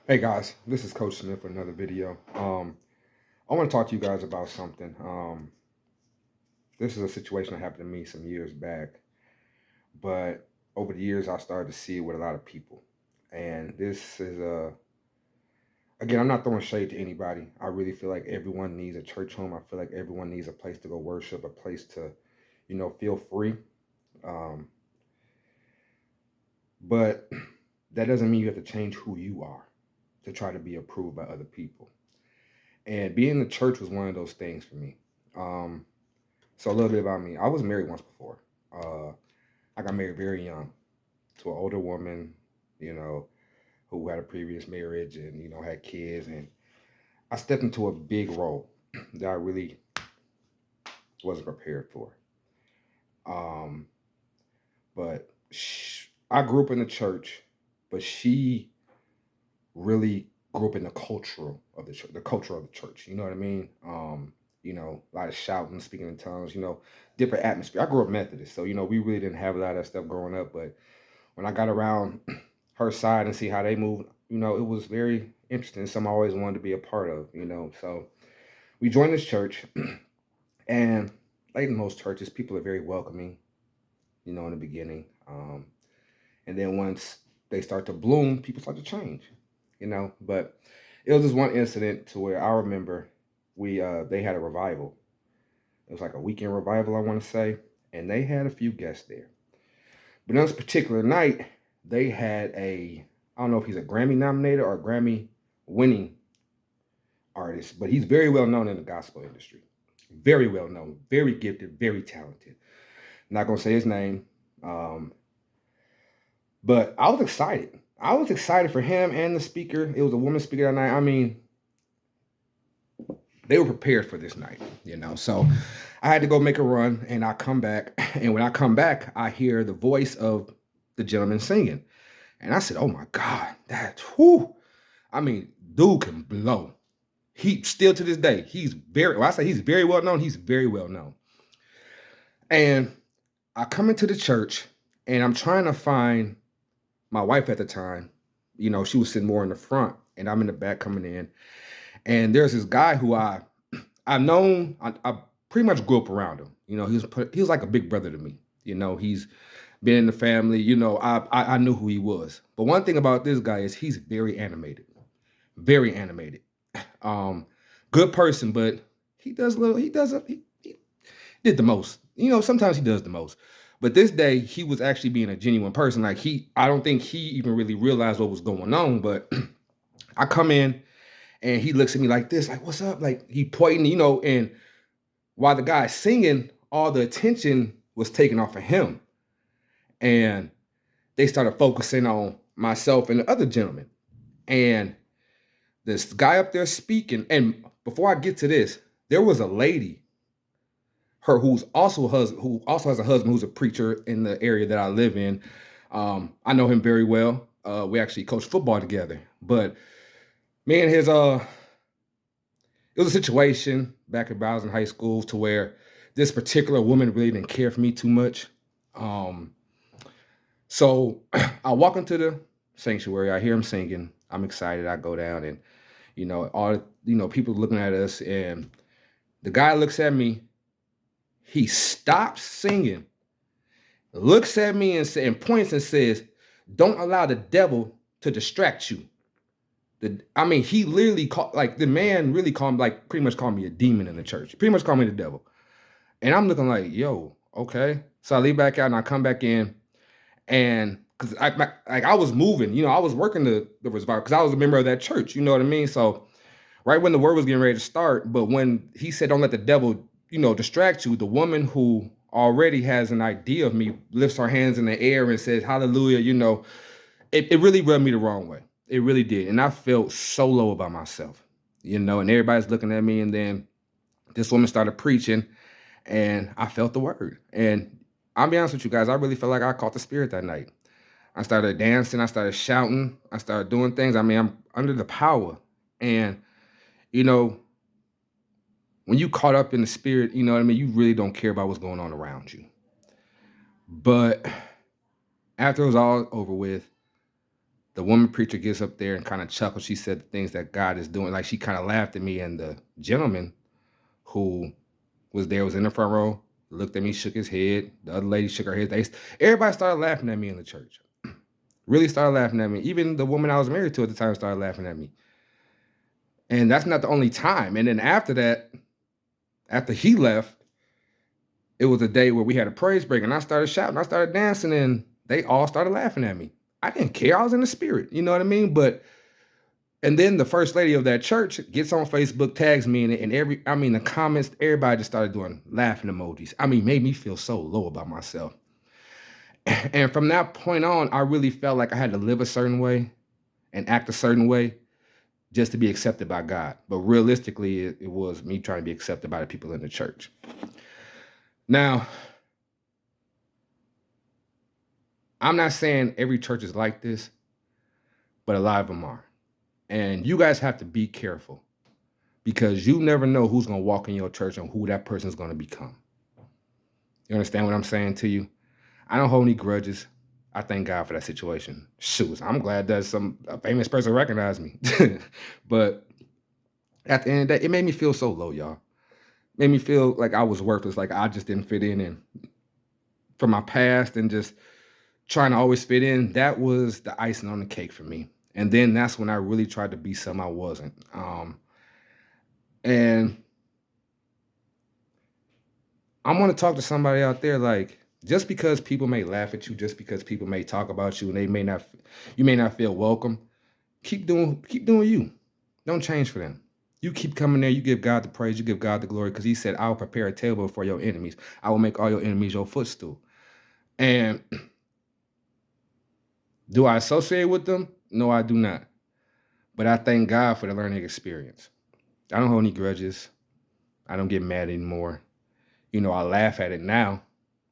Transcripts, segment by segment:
Hey guys, this is Coach Smith for another video. I want to talk to you guys about something. This is a situation that happened to me some years back, but over the years I started to see it with a lot of people. And this is again, I'm not throwing shade to anybody. I really feel like everyone needs a church home. I feel like everyone needs a place to go worship, a place to, feel free. Um, but that doesn't mean you have to change who you are to try to be approved by other people. And being in the church was one of those things for me. Um, so a little bit about me. I was married once before. Uh, I got married very young to an older woman, you know, who had a previous marriage and had kids, and I stepped into a big role that I really wasn't prepared for. Um, but I grew up in the church, but she really grew up in the cultural of the church, the culture of the church. You know what I mean? A lot of shouting, speaking in tongues. Different atmosphere. I grew up Methodist, so we really didn't have a lot of that stuff growing up. But when I got around her side and see how they moved, it was very interesting. Something I always wanted to be a part of. So we joined this church, and like in most churches, people are very welcoming. In the beginning, and then once they start to bloom, people start to change. But it was this one incident to where I remember we they had a revival. It was like a weekend revival, I want to say, and they had a few guests there. But on this particular night, they had I don't know if he's a Grammy nominated or a Grammy winning artist, but he's very well known in the gospel industry. Very well known, very gifted, very talented. Not gonna say his name, but I was excited. I was excited for him and the speaker. It was a woman speaker that night. I mean, they were prepared for this night. So I had to go make a run, and I come back, and when I come back, I hear the voice of the gentleman singing, and I said, "Oh my God, that's whoo!" I mean, dude can blow. He still to this day, he's very. Well, I say he's very well known. He's very well known. And I come into the church, and I'm trying to find my wife at the time. She was sitting more in the front, and I'm in the back coming in. And there's this guy who I've known. I pretty much grew up around him. He was like a big brother to me. He's been in the family. I knew who he was. But one thing about this guy is he's very animated, very animated. Um, Good person, but he does little. He did the most. Sometimes he does the most. But this day he was actually being a genuine person. Like I don't think he even really realized what was going on. But I come in, and he looks at me like this, like, "What's up?" Like he pointing. And while the guy's singing, all the attention was taken off of him. And they started focusing on myself and the other gentleman. And this guy up there speaking, and before I get to this, there was a lady, her who's also a husband, who also has a husband who's a preacher in the area that I live in. I know him very well. We actually coached football together. But me and his it was a situation back when I was in high school to where this particular woman really didn't care for me too much. Um, so I walk into the sanctuary. I hear him singing. I'm excited. I go down, and all people looking at us, and the guy looks at me. He stops singing, looks at me, and points and says, "Don't allow the devil to distract you." I mean, he literally called, like, the man really called, like, pretty much called me a demon in the church. Pretty much called me the devil. And I'm looking like, yo, okay. So I leave back out and I come back in, and because I was moving, I was working the revival because I was a member of that church. You know what I mean? So right when the word was getting ready to start, but when he said, "Don't let the devil, distract you," the woman who already has an idea of me lifts her hands in the air and says, "Hallelujah." It really rubbed me the wrong way. It really did. And I felt so low about myself, and everybody's looking at me. And then this woman started preaching, and I felt the word. And I'll be honest with you guys, I really felt like I caught the spirit that night. I started dancing, I started shouting, I started doing things. I mean, I'm under the power. And, you know, when you caught up in the spirit, you know what I mean? You really don't care about what's going on around you. But after it was all over with, the woman preacher gets up there and kind of chuckles. She said the things that God is doing. Like she kind of laughed at me, and the gentleman who was there was in the front row, looked at me, shook his head. The other lady shook her head. Everybody started laughing at me in the church. Really started laughing at me. Even the woman I was married to at the time started laughing at me. And that's not the only time. And then after that, after he left, it was a day where we had a praise break, and I started shouting, I started dancing, and they all started laughing at me. I didn't care. I was in the spirit. You know what I mean? And then the first lady of that church gets on Facebook, tags me in it, and the comments, everybody just started doing laughing emojis. Made me feel so low about myself. And from that point on, I really felt like I had to live a certain way and act a certain way just to be accepted by God. But realistically, it was me trying to be accepted by the people in the church. Now, I'm not saying every church is like this, but a lot of them are. And you guys have to be careful because you never know who's going to walk in your church and who that person is going to become. You understand what I'm saying to you? I don't hold any grudges. I thank God for that situation. Shoot, I'm glad that a famous person recognized me. But at the end of the day, it made me feel so low, y'all. Made me feel like I was worthless, like I just didn't fit in. And from my past and just trying to always fit in, that was the icing on the cake for me. And then that's when I really tried to be something I wasn't. And I want to talk to somebody out there, like, just because people may laugh at you, just because people may talk about you and you may not feel welcome, keep doing you. Don't change for them. You keep coming there, you give God the praise, you give God the glory, because he said, I'll prepare a table for your enemies. I will make all your enemies your footstool. And do I associate with them? No, I do not. But I thank God for the learning experience. I don't hold any grudges. I don't get mad anymore. I laugh at it now,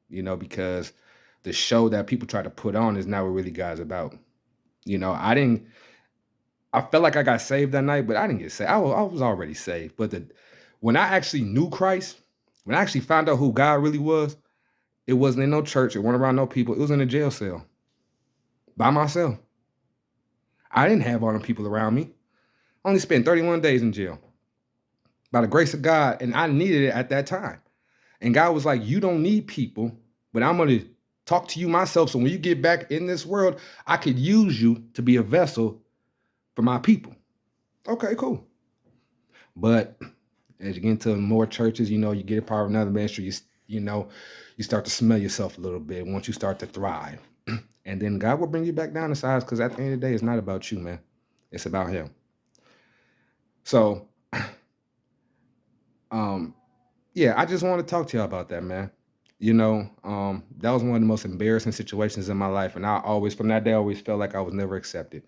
because the show that people try to put on is not what really God's about. I felt like I got saved that night, but I didn't get saved. I was already saved. But when I actually knew Christ, when I actually found out who God really was, it wasn't in no church. It wasn't around no people. It was in a jail cell by myself. I didn't have all them people around me. I only spent 31 days in jail by the grace of God, and I needed it at that time. And God was like, you don't need people, but I'm going to talk to you myself. So when you get back in this world, I could use you to be a vessel for my people. Okay, cool. But as you get into more churches, you get a part of another ministry, you start to smell yourself a little bit once you start to thrive. And then God will bring you back down to size, because at the end of the day, it's not about you, man. It's about him. So, yeah, I just want to talk to y'all about that, man. That was one of the most embarrassing situations in my life. And from that day, I always felt like I was never accepted,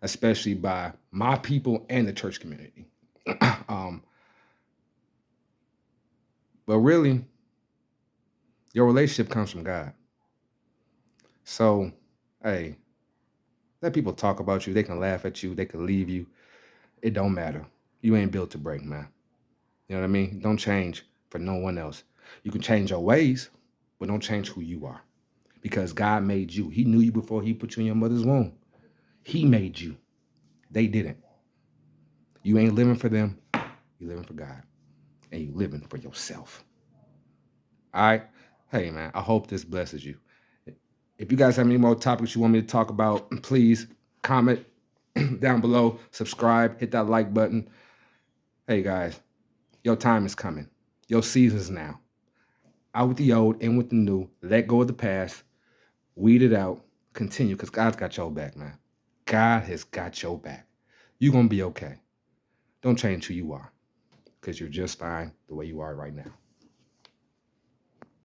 especially by my people and the church community. But really, your relationship comes from God. So, hey, let people talk about you. They can laugh at you. They can leave you. It don't matter. You ain't built to break, man. You know what I mean? Don't change for no one else. You can change your ways, but don't change who you are. Because God made you. He knew you before he put you in your mother's womb. He made you. They didn't. You ain't living for them. You're living for God. And you're living for yourself. All right? Hey, man, I hope this blesses you. If you guys have any more topics you want me to talk about, please comment down below. Subscribe. Hit that like button. Hey, guys, your time is coming. Your season's now. Out with the old, in with the new. Let go of the past. Weed it out. Continue, because God's got your back, man. God has got your back. You're going to be okay. Don't change who you are, because you're just fine the way you are right now.